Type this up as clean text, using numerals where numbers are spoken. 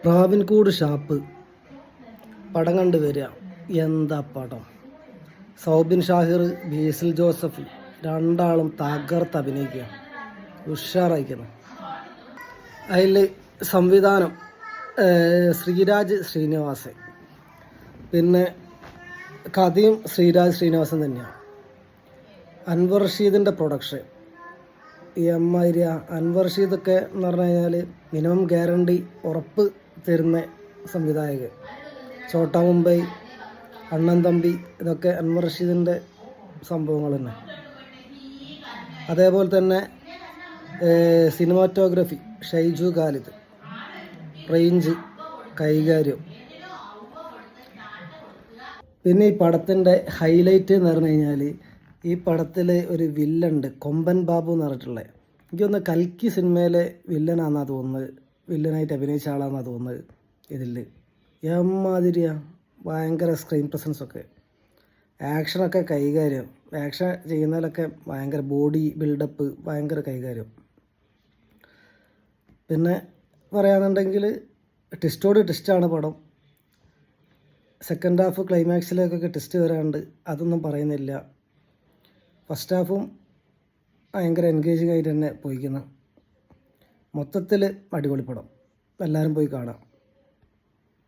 Pravinkoodu shop പടം കണ്ടു വരിക. എന്താ പടം! സൗബിൻ ഷാഹിർ, ബേസിൽ ജോസഫ് രണ്ടാളും തകർത്ത് അഭിനയിക്കുക, ഉഷാറായിക്കുന്നു. അതിൽ സംവിധാനം ശ്രീരാജ് ശ്രീനിവാസൻ, പിന്നെ കഥയും ശ്രീരാജ് ശ്രീനിവാസൻ തന്നെയാണ്. അൻവർ റഷീദിൻ്റെ പ്രൊഡക്ഷൻ എമ്മാതിരിയ. അൻവർ റഷീദൊക്കെ എന്ന് പറഞ്ഞു കഴിഞ്ഞാൽ മിനിമം ഗ്യാരണ്ടി ഉറപ്പ് തരുന്ന സംവിധായകൻ. ചോട്ടാ മുംബൈ, അണ്ണൻ തമ്പി, ഇതൊക്കെ അൻവർ റഷീദിൻ്റെ സംഭവങ്ങൾ തന്നെ. അതേപോലെ തന്നെ സിനിമാറ്റോഗ്രഫി ഷൈജു ഖാലിദ്, റേഞ്ച്, കൈകാര്യം. പിന്നെ ഈ പടത്തിൻ്റെ ഹൈലൈറ്റ് എന്ന് പറഞ്ഞു കഴിഞ്ഞാൽ ഈ പടത്തിൽ ഒരു വില്ലനുണ്ട്, കൊമ്പൻ ബാബു എന്ന് പറഞ്ഞിട്ടുള്ളത്. എനിക്കൊന്ന് കൽക്കി സിനിമയിലെ വില്ലനാണെന്നാണ് തോന്നുന്നത്, വില്ലനായിട്ട് അഭിനയിച്ച ആളാണെന്നാണ് തോന്നുന്നത്. ഇതിൽ എമ്മാതിരിയാ, ഭയങ്കര സ്ക്രീൻ പ്രസൻസൊക്കെ, ആക്ഷനൊക്കെ കൈകാര്യം, ആക്ഷൻ ചെയ്യുന്നതിലൊക്കെ ഭയങ്കര ബോഡി ബിൽഡപ്പ്, ഭയങ്കര കൈകാര്യം. പിന്നെ പറയുകയാണെന്നുണ്ടെങ്കിൽ ട്വിസ്റ്റോട് ട്വിസ്റ്റാണ് പടം. സെക്കൻഡ് ഹാഫ് ക്ലൈമാക്സിലേക്കൊക്കെ ട്വിസ്റ്റ് വരാണ്ട്, അതൊന്നും പറയുന്നില്ല. ഫസ്റ്റ് ഹാഫും ഭയങ്കര എൻഗേജിങ് ആയിട്ട് തന്നെ പോയിക്കുന്നു. മൊത്തത്തിൽ അടിപൊളി പടം, എല്ലാവരും പോയി കാണാം.